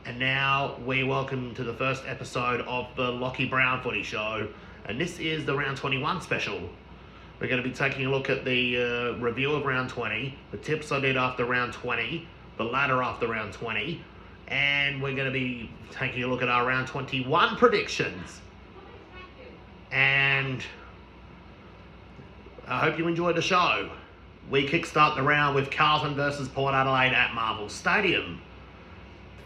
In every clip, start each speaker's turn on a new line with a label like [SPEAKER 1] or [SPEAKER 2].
[SPEAKER 1] And now we welcome to the first episode of the Lockie Brown Footy Show, and this is the Round 21 special. We're going to be taking a look at the review of Round 20, the tips I did after Round 20, the ladder after Round 20, and we're going to be taking a look at our Round 21 predictions. And I hope you enjoyed the show. We kickstart the round with Carlton versus Port Adelaide at Marvel Stadium.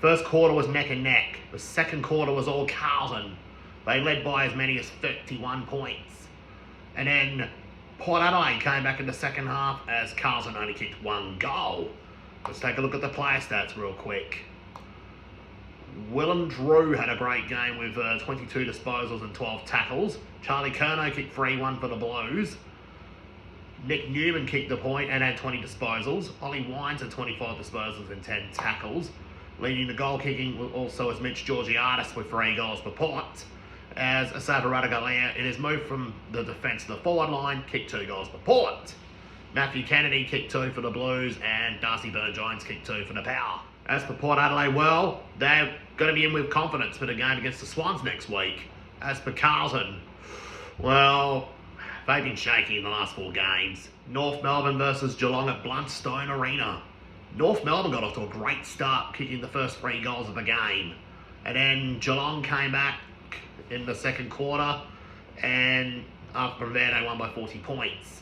[SPEAKER 1] First quarter was neck and neck. The second quarter was all Carlton. They led by as many as 31 points. And then Port Adelaide came back in the second half as Carlton only kicked one goal. Let's take a look at the player stats real quick. Willem Drew had a great game with 22 disposals and 12 tackles. Charlie Curnow kicked 3-1 for the Blues. Nick Newman kicked the point and had 20 disposals. Ollie Wines had 25 disposals and 10 tackles. Leading the goal kicking also is Mitch Georgiadis with 3 goals per Port, as Asafa Radagalea, in his move from the defence to the forward line, kicked 2 goals per Port. Matthew Kennedy kicked 2 for the Blues, and Darcy Burn-Jones kicked 2 for the Power. As for Port Adelaide, well, they're going to be in with confidence for the game against the Swans next week. As for Carlton, well, they've been shaky in the last 4 games. North Melbourne versus Geelong at Bluntstone Arena. North Melbourne got off to a great start, kicking the first 3 goals of the game. And then Geelong came back in the second quarter, and from there they won by 40 points.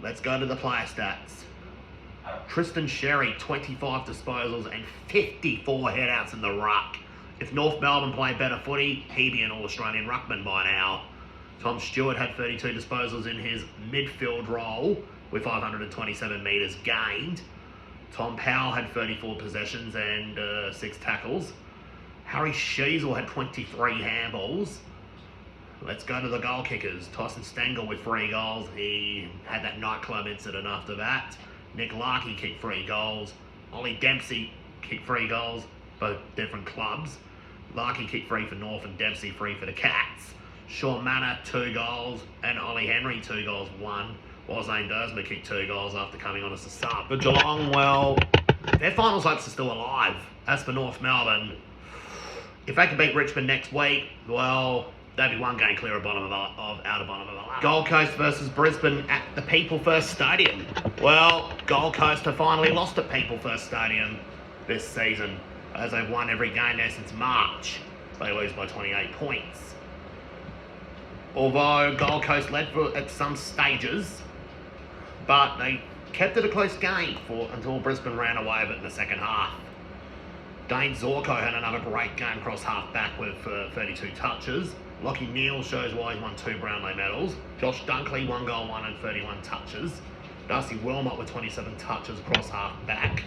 [SPEAKER 1] Let's go to the player stats. Tristan Sherry, 25 disposals and 54 headouts in the ruck. If North Melbourne played better footy, he'd be an All-Australian ruckman by now. Tom Stewart had 32 disposals in his midfield role with 527 metres gained. Tom Powell had 34 possessions and 6 tackles. Harry Sheasel had 23 handballs. Let's go to the goal kickers. Tyson Stengel with 3 goals. He had that nightclub incident after that. Nick Larkey kicked 3 goals. Ollie Dempsey kicked 3 goals, both different clubs. Larkey kicked 3 for North and Dempsey 3 for the Cats. Sean Manor 2 goals and Ollie Henry 2 goals, 1. While Zane Dersma kicked 2 goals after coming on as a sub. But Geelong, well, their finals hopes are still alive. As for North Melbourne, if they can beat Richmond next week, well, they'd be 1 game clear of bottom of out of bottom of the ladder. Gold Coast versus Brisbane at the People First Stadium. Well, Gold Coast have finally lost at People First Stadium this season, as they've won every game there since March. They lose by 28 points. Although Gold Coast led at some stages, but they kept it a close game until Brisbane ran away with it in the second half. Dane Zorko had another great game across half-back with 32 touches. Lockie Neal shows why he's won 2 Brownlow medals. Josh Dunkley, 1 goal, 1 and 31 touches. Darcy Wilmot with 27 touches across half-back.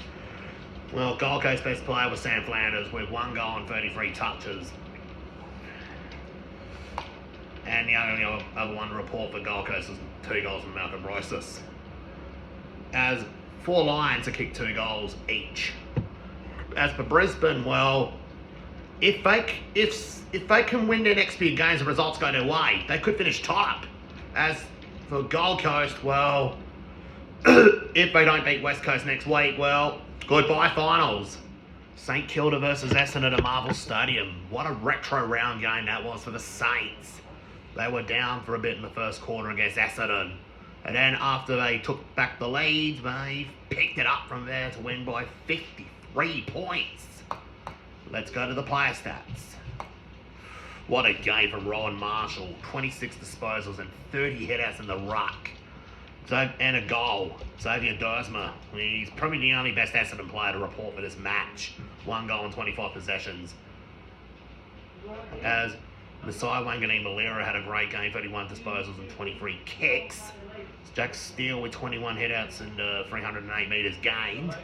[SPEAKER 1] Well, Gold Coast best player was Sam Flanders with 1 goal and 33 touches. And the only other one to report for Gold Coast is 2 goals from Malcolm Royces. As 4 Lions have kicked 2 goals each. As for Brisbane, well, if they can win their next few games, the results go their way, they could finish top. As for Gold Coast, well, if they don't beat West Coast next week, well, goodbye finals. St Kilda versus Essendon at Marvel Stadium. What a retro round game that was for the Saints. They were down for a bit in the first quarter against Essendon. And then after they took back the lead, they picked it up from there to win by 53 points. Let's go to the player stats. What a game from Rowan Marshall. 26 disposals and 30 headouts in the ruck. And a goal. Xavier Dersma. He's probably the only best Essendon player to report for this match. 1 goal and 25 possessions. As Masai Wanganeen-Malira had a great game, 31 disposals and 23 kicks. Jack Steele with 21 headouts and 308 metres gained.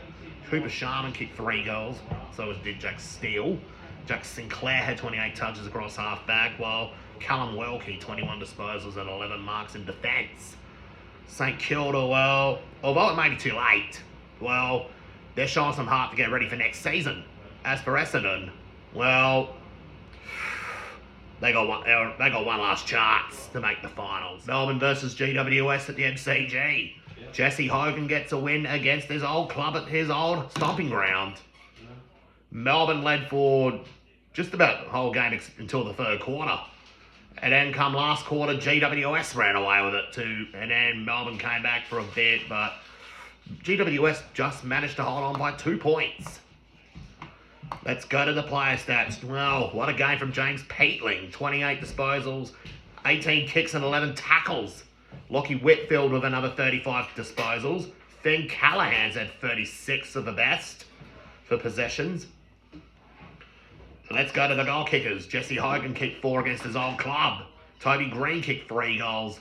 [SPEAKER 1] Cooper Sharman kicked 3 goals, so did Jack Steele. Jack Sinclair had 28 touches across half-back, while Callum Welke, 21 disposals and 11 marks in defence. St Kilda, well, although it may be too late, well, they're showing some heart to get ready for next season. As for Essendon, well, they got one last chance to make the finals. Melbourne versus GWS at the MCG. Yeah. Jesse Hogan gets a win against his old club at his old stomping ground. Melbourne led for just about the whole game until the third quarter. And then come last quarter, GWS ran away with it too. And then Melbourne came back for a bit, but GWS just managed to hold on by 2 points. Let's go to the player stats. Well, what a game from James Peatling. 28 disposals, 18 kicks and 11 tackles. Lockie Whitfield with another 35 disposals. Finn Callahan's had 36 of the best for possessions. Let's go to the goal kickers. Jesse Hogan kicked 4 against his old club. Toby Green kicked 3 goals.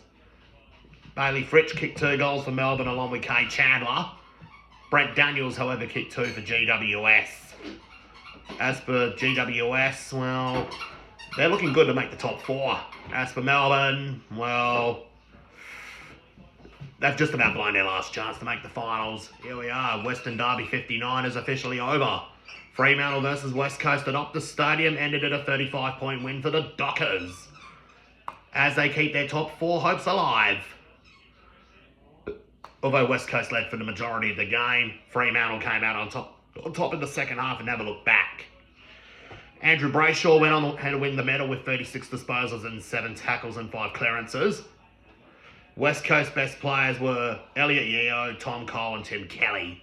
[SPEAKER 1] Bailey Fritsch kicked 2 goals for Melbourne along with Kay Chandler. Brent Daniels, however, kicked 2 for GWS. As for GWS, well, they're looking good to make the top 4. As for Melbourne, well, they've just about blown their last chance to make the finals. Here we are, Western Derby 59 is officially over. Fremantle versus West Coast at Optus Stadium ended at a 35-point win for the Dockers, as they keep their top 4 hopes alive. Although West Coast led for the majority of the game, Fremantle came out on top in the second half and never looked back. Andrew Brayshaw went on to win the medal with 36 disposals and 7 tackles and 5 clearances. West Coast best players were Elliot Yeo, Tom Cole and Tim Kelly,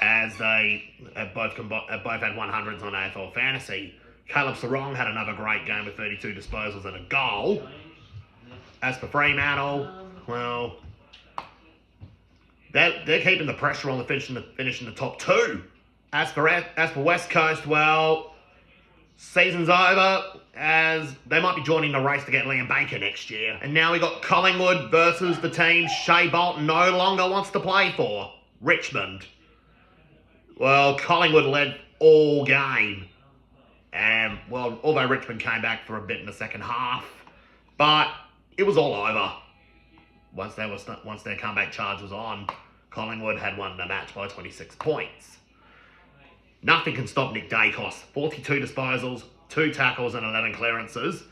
[SPEAKER 1] as they have both had 100s on AFL Fantasy. Caleb Sarong had another great game with 32 disposals and a goal. As for Fremantle, well, they're keeping the pressure on the finishing the top 2. As for West Coast, well, season's over, as they might be joining the race to get Liam Baker next year. And now we got Collingwood versus the team Shea Bolton no longer wants to play for, Richmond. Well, Collingwood led all game. And, well, although Richmond came back for a bit in the second half, but it was all over. Once their comeback charge was on, Collingwood had won the match by 26 points. Nothing can stop Nick Dacos. 42 disposals, 2 tackles and 11 clearances.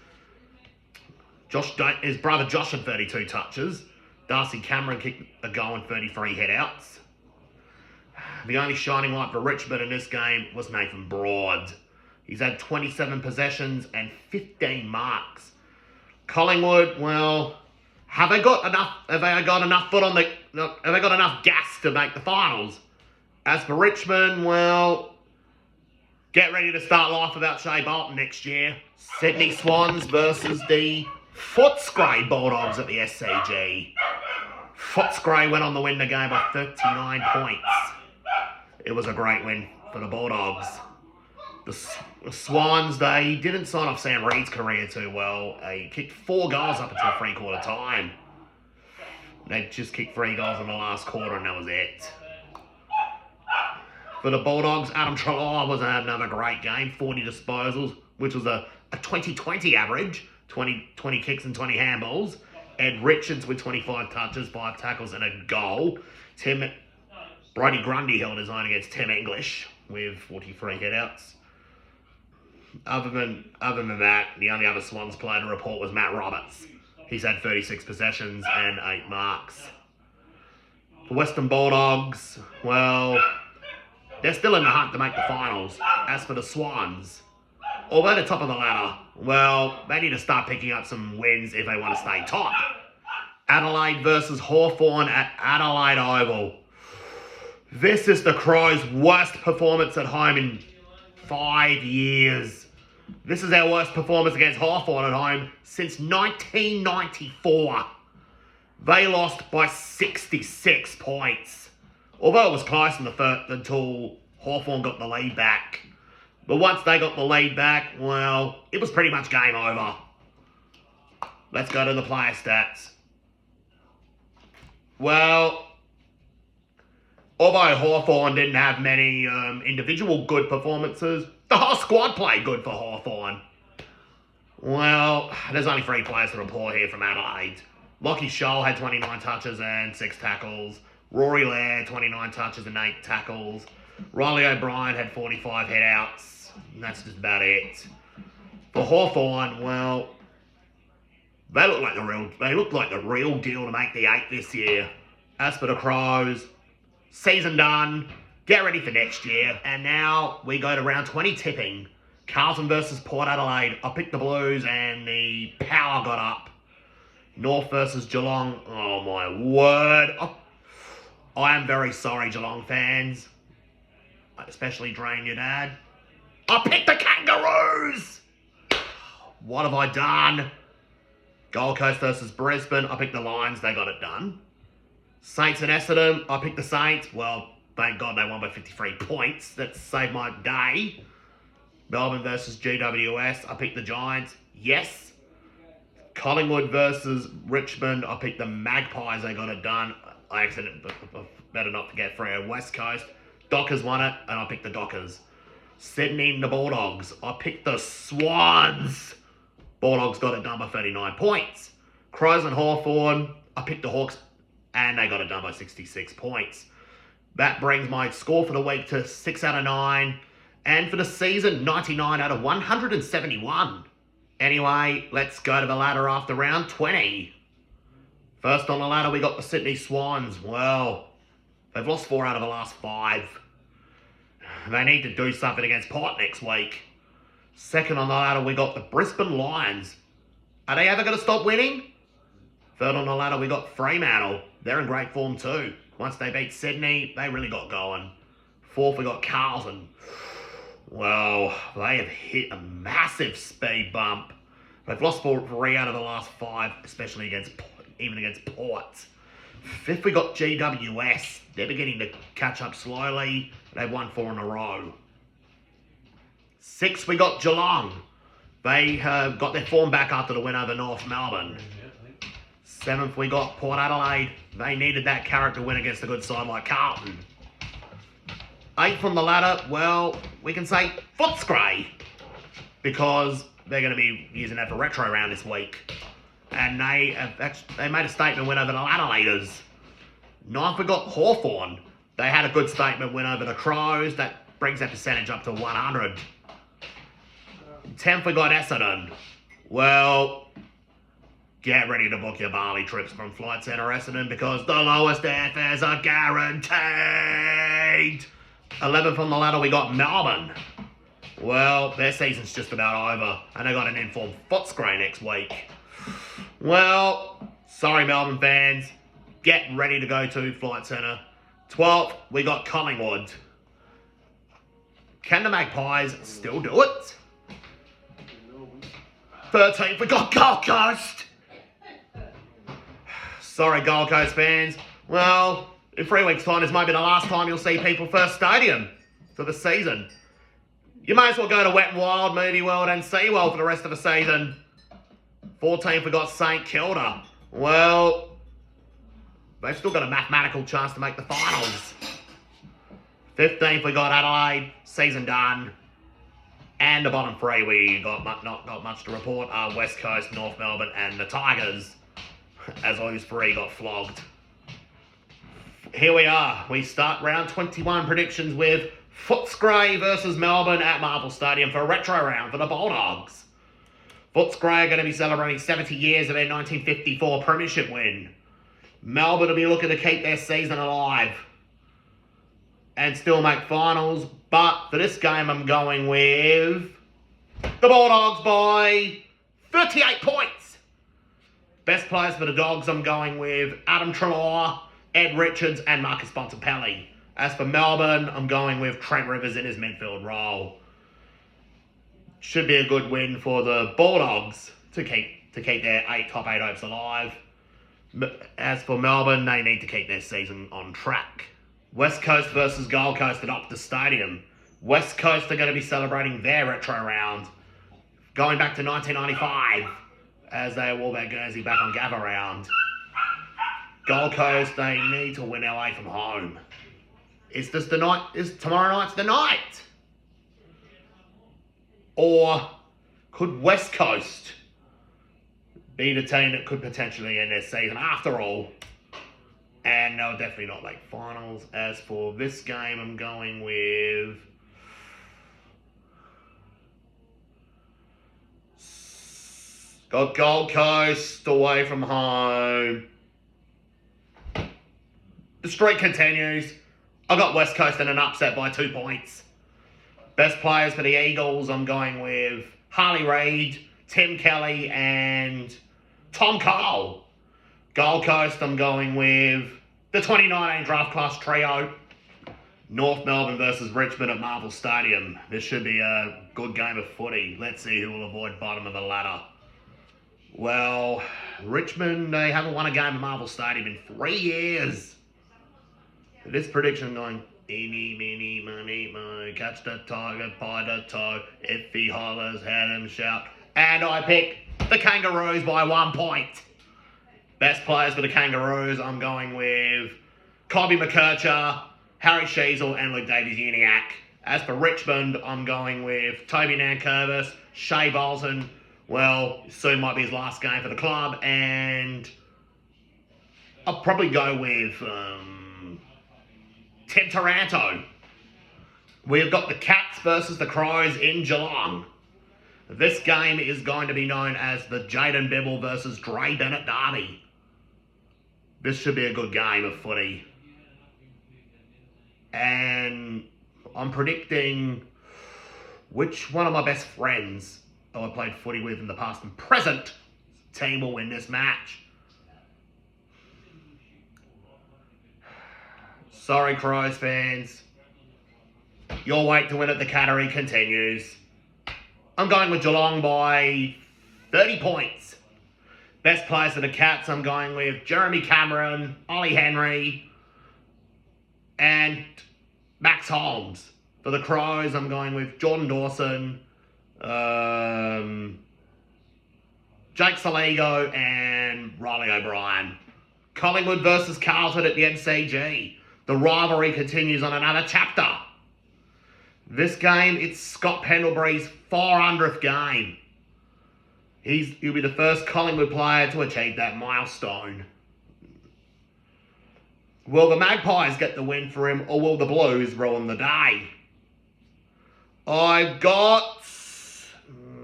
[SPEAKER 1] His brother Josh had 32 touches. Darcy Cameron kicked a goal and 33 headouts. The only shining light for Richmond in this game was Nathan Broad. He's had 27 possessions and 15 marks. Collingwood, well, have they got enough gas to make the finals? As for Richmond, well, get ready to start life without Shea Bolton next year. Sydney Swans versus the Footscray Bulldogs at the SCG. Footscray went on to win the game by 39 points. It was a great win for the Bulldogs. The Swans, they didn't sign off Sam Reid's career too well. They kicked 4 goals up until 3/4 time. They just kicked 3 goals in the last quarter and that was it. For the Bulldogs, Adam Treloar was another great game. 40 disposals, which was a 20-20 average. 20 kicks and 20 handballs. Ed Richards with 25 touches, 5 tackles and a goal. Brodie Grundy held his own against Tim English with 43 headouts. Other than that, the only other Swans player to report was Matt Roberts. He's had 36 possessions and 8 marks. For Western Bulldogs, well, they're still in the hunt to make the finals. As for the Swans, although they're top of the ladder, well, they need to start picking up some wins if they want to stay top. Adelaide versus Hawthorn at Adelaide Oval. This is the Crows' worst performance at home in 5 years. This is our worst performance against Hawthorn at home since 1994. They lost by 66 points. Although it was close in the first until Hawthorn got the lead back. But once they got the lead back, well, it was pretty much game over. Let's go to the player stats. Well, although Hawthorn didn't have many individual good performances, the whole squad played good for Hawthorn. Well, there's only 3 players to report here from Adelaide. Lachie Scholl had 29 touches and 6 tackles. Rory Laird, 29 touches and 8 tackles. Riley O'Brien had 45 headouts. And that's just about it. For Hawthorn, well, they look like the real deal to make the 8 this year. As for the Crows, season done. Get ready for next year. And now we go to round 20 tipping. Carlton versus Port Adelaide. I picked the Blues and the power got up. North versus Geelong. Oh my word. I am very sorry, Geelong fans. Especially Drain your dad. I picked the Kangaroos! What have I done? Gold Coast versus Brisbane. I picked the Lions. They got it done. Saints and Essendon. I picked the Saints. Well, thank God they won by 53 points. That saved my day. Melbourne versus GWS. I picked the Giants. Yes. Collingwood versus Richmond. I picked the Magpies. They got it done. I accidentally better not forget Freo West Coast. Dockers won it, and I picked the Dockers. Sydney and the Bulldogs. I picked the Swans. Bulldogs got it done by 39 points. Crows and Hawthorn. I picked the Hawks, and they got it done by 66 points. That brings my score for the week to 6 out of 9. And for the season, 99 out of 171. Anyway, let's go to the ladder after round 20. First on the ladder, we got the Sydney Swans. Well, they've lost 4 out of the last 5. They need to do something against Port next week. Second on the ladder, we got the Brisbane Lions. Are they ever going to stop winning? Third on the ladder, we got Fremantle. They're in great form too. Once they beat Sydney, they really got going. Fourth, we got Carlton. Well, they have hit a massive speed bump. They've lost 3 out of the last 5, especially against Port. Fifth, we got GWS. They're beginning to catch up slowly. They've won 4 in a row. Sixth, we got Geelong. They got their form back after the win over North Melbourne. Seventh, we got Port Adelaide. They needed that character win against a good side like Carlton. Eighth on the ladder, well, we can say Footscray, because they're going to be using that for retro round this week. And they made a statement win over the Adelaideers. Ninth, we got Hawthorn. They had a good statement win over the Crows. That brings that percentage up to 100. 10th, we got Essendon. Well, get ready to book your Bali trips from Flight Centre Essendon, because the lowest airfares are guaranteed. 11th on the ladder, we got Melbourne. Well, their season's just about over, and they got an informed Footscray next week. Well, sorry Melbourne fans. Get ready to go to Flight Centre. 12th, we got Collingwood. Can the Magpies still do it? 13th, we got Gold Coast. Sorry, Gold Coast fans. Well, in 3 weeks' time, this might be the last time you'll see People First Stadium for the season. You may as well go to Wet n Wild, Movie World and SeaWorld for the rest of the season. 14th, we got St Kilda. Well, they've still got a mathematical chance to make the finals. 15th, we got Adelaide. Season done. And the bottom 3, we got not got much to report. West Coast, North Melbourne and the Tigers. As those 3 got flogged. Here we are. We start round 21 predictions with Footscray versus Melbourne at Marvel Stadium for a retro round for the Bulldogs. Footscray are going to be celebrating 70 years of their 1954 premiership win. Melbourne will be looking to keep their season alive and still make finals. But for this game, I'm going with the Bulldogs by 38 points. Best players for the Dogs, I'm going with Adam Treloar, Ed Richards and Marcus Bontempelli. As for Melbourne, I'm going with Trent Rivers in his midfield role. Should be a good win for the Bulldogs to keep their top 8 hopes alive. As for Melbourne, they need to keep their season on track. West Coast versus Gold Coast at Optus Stadium. West Coast are going to be celebrating their retro round, going back to 1995, as they wore their Guernsey back on Gather round. Gold Coast, they need to win away from home. Is tomorrow night's the night? Or could West Coast be the team that could potentially end their season after all? And they'll definitely not make finals. As for this game, I'm going with got Gold Coast away from home. The streak continues. I got West Coast in an upset by 2 points. Best players for the Eagles, I'm going with Harley Reid, Tim Kelly, and Tom Cole. Gold Coast, I'm going with the 2019 draft class trio. North Melbourne versus Richmond at Marvel Stadium. This should be a good game of footy. Let's see who will avoid bottom of the ladder. Well, Richmond, they haven't won a game at Marvel Stadium in 3 years. This prediction going, eeny, meeny, miny, mo, catch the tiger by the toe, if he hollers, had him shout. And I pick the Kangaroos by 1 point. Best players for the Kangaroos, I'm going with Colby McKercher, Harry Sheasel, and Luke Davies-Uniacke. As for Richmond, I'm going with Toby Nankervis, Shea Bolton. Well, soon might be his last game for the club, and I'll probably go with Tim Taranto. We've got the Cats versus the Crows in Geelong. This game is going to be known as the Jaden Bibble versus Dre Bennett derby. This should be a good game of footy. And I'm predicting which one of my best friends who I played footy with in the past and present team will win this match. Sorry, Crows fans. Your wait to win at the Cattery continues. I'm going with Geelong by 30 points. Best players for the Cats, I'm going with Jeremy Cameron, Ollie Henry, and Max Holmes. For the Crows, I'm going with Jordan Dawson, Jake Saligo, and Riley O'Brien. Collingwood versus Carlton at the MCG. The rivalry continues on another chapter. This game, it's Scott Pendlebury's 400th game. He'll be the first Collingwood player to achieve that milestone. Will the Magpies get the win for him, or will the Blues ruin the day? I've got...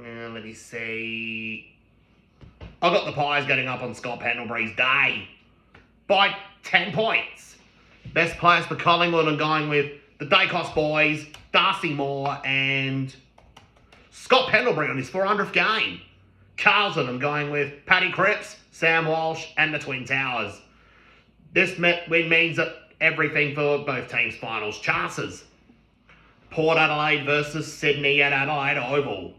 [SPEAKER 1] let me see... I've got the Pies getting up on Scott Pendlebury's day by 10 points. Best players for Collingwood, I'm going with the Dacos boys, Darcy Moore, and Scott Pendlebury on his 400th game. Carlton, I'm going with Paddy Cripps, Sam Walsh, and the Twin Towers. This win means that everything for both teams' finals chances. Port Adelaide versus Sydney at Adelaide Oval.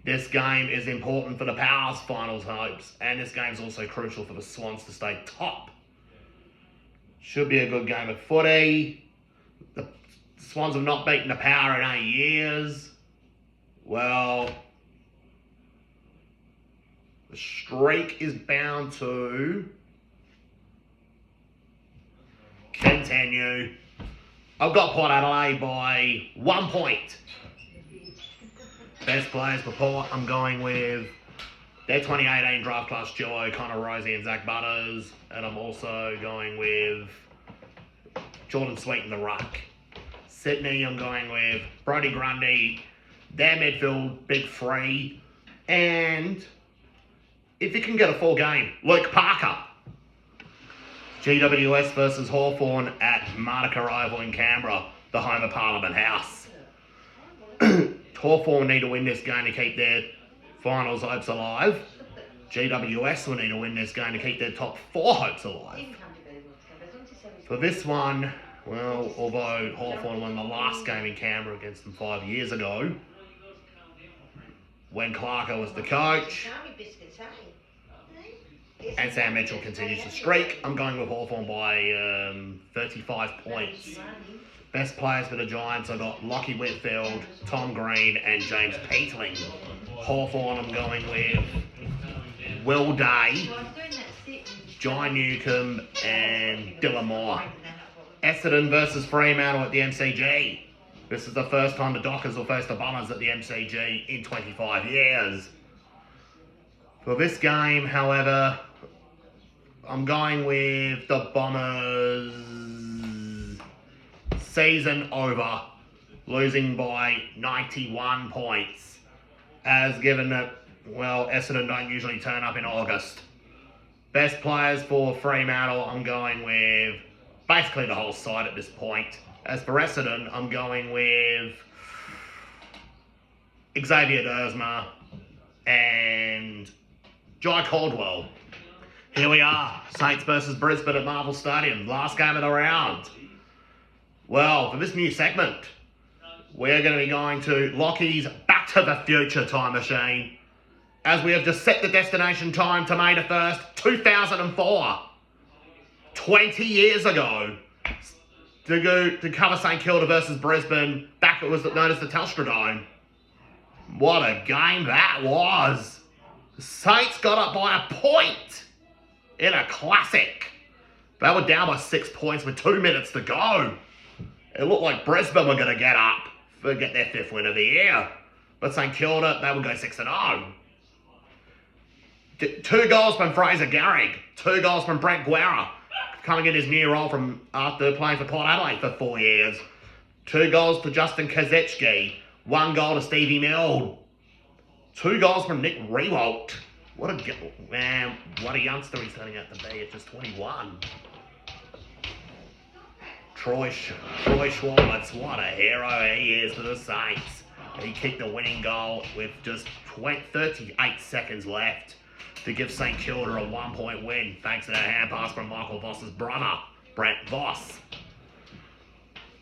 [SPEAKER 1] This game is important for the Powers' finals hopes, and this game's also crucial for the Swans to stay top. Should be a good game of footy. The Swans have not beaten the Power in 8 years. Well, the streak is bound to continue. I've got Port Adelaide by 1 point. Best players for Port, I'm going with their 2018 draft class duo, Connor Rosie and Zach Butters. And I'm also going with Jordan Sweet in the ruck. Sydney, I'm going with Brodie Grundy, their midfield, big three. And if you can get a full game, Luke Parker. GWS versus Hawthorn at Martica Oval in Canberra, the home of Parliament House. Hawthorn need to win this game to keep their finals hopes alive. GWS will need to win this game to keep their top 4 hopes alive. For this one, well, although Hawthorn won the last game in Canberra against them 5 years ago, when Clarko was the coach, and Sam Mitchell continues to streak, I'm going with Hawthorn by 35 points. Best players for the Giants, I've got Lachie Whitfield, Tom Green, and James Peatling. Hawthorn, I'm going with Will Day, John Newcomb, and Dylan Moore. Essendon versus Fremantle at the MCG. This is the first time the Dockers will face the Bombers at the MCG in 25 years. For this game, however, I'm going with the Bombers. Season over, losing by 91 points. As given that, well, Essendon don't usually turn up in August. Best players for Fremantle, I'm going with basically the whole side at this point. As for Essendon, I'm going with Xavier Dersma and Jai Caldwell. Here we are, Saints versus Brisbane at Marvel Stadium, last game of the round. Well, for this new segment, we're going to be going to Lockie's Back to the Future time machine, as we have just set the destination time to May the 1st, 2004. 20 years ago, to go to cover St Kilda versus Brisbane, back it was known as the Telstra Dome. What a game that was. The Saints got up by a point in a classic. They were down by 6 points with 2 minutes to go. It looked like Brisbane were going to get up to get their 5th win of the year. But St Kilda, they would go 6-0. 2 goals from Fraser Garrick. 2 goals from Brent Guerra, coming in his new role from after playing for Port Adelaide for 4 years. 2 goals to Justin Kazechki. 1 goal to Stevie Mill. 2 goals from Nick Rewalt. What a youngster he's turning out to be at just 21. Troy Schwartz, what a hero he is for the Saints. He kicked the winning goal with just 38 seconds left to give St Kilda a 1-point win, thanks to that hand pass from Michael Voss's brother, Brent Voss.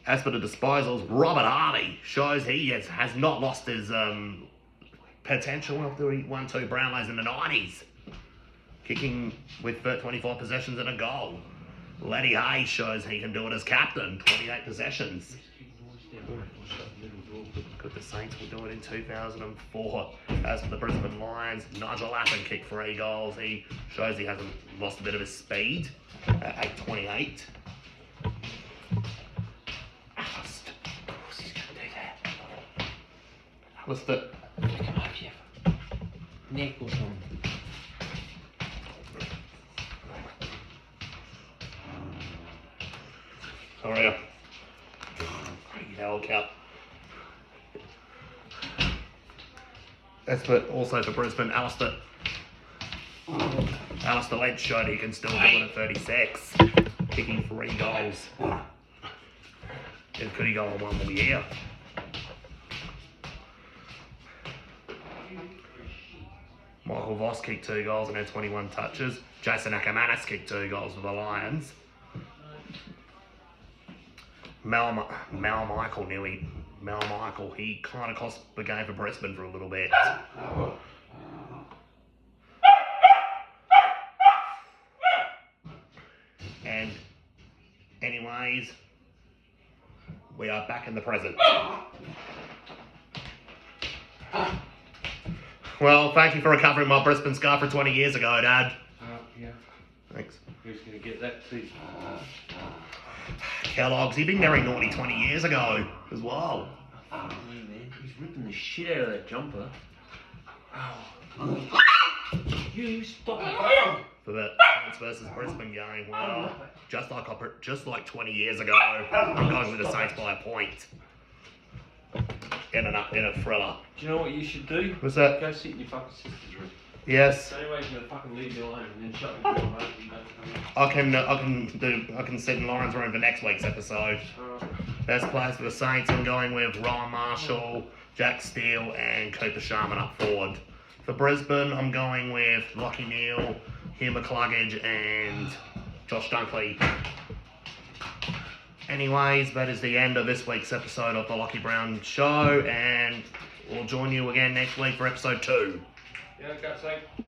[SPEAKER 1] As for the disposals, Robert Hardy shows he has not lost his potential after he won 2 Brownlows in the 90s, kicking with 24 possessions and a goal. Lenny Hayes shows he can do it as captain, 28 possessions. Could the Saints will do it in 2004. As for the Brisbane Lions, Nigel Lappin kicked 3 goals. He shows he hasn't lost a bit of his speed at 8.28. What's the...
[SPEAKER 2] Neck or something.
[SPEAKER 1] Sorry. Hell cap. That's also for Brisbane, Alistair Lynch showed he can still do it at 36, kicking 3 goals. And could he go on 1 more year? Michael Voss kicked 2 goals and had 21 touches. Jason Ackermanis kicked 2 goals for the Lions. Mal Michael, he kind of cost the game for Brisbane for a little bit. And anyways, we are back in the present. Well, thank you for recovering my Brisbane scar for 20 years ago, Dad.
[SPEAKER 2] Yeah.
[SPEAKER 1] Thanks.
[SPEAKER 2] Who's going to get that too?
[SPEAKER 1] Kellogg's, he'd been very naughty 20 years ago as well.
[SPEAKER 2] Oh, man, he's ripping the shit out of that jumper. Oh. You stop it.
[SPEAKER 1] For the Saints versus Brisbane game, well, just like 20 years ago, I'm going with the Saints by a point. In a thriller.
[SPEAKER 2] Do you know what you should do?
[SPEAKER 1] What's that?
[SPEAKER 2] Go sit in your fucking sister's room.
[SPEAKER 1] Yes.
[SPEAKER 2] Anyways, you're gonna fucking leave you alone and then shut the door and
[SPEAKER 1] I can sit in Lauren's room for next week's episode. Best players for the Saints, I'm going with Ryan Marshall, Jack Steele, and Cooper Sharman up forward. For Brisbane, I'm going with Lachie Neale, Hugh McCluggage, and Josh Dunkley. Anyways, that is the end of this week's episode of the Lachie Brown Show, and we'll join you again next week for episode 2.
[SPEAKER 2] Yeah, go safe.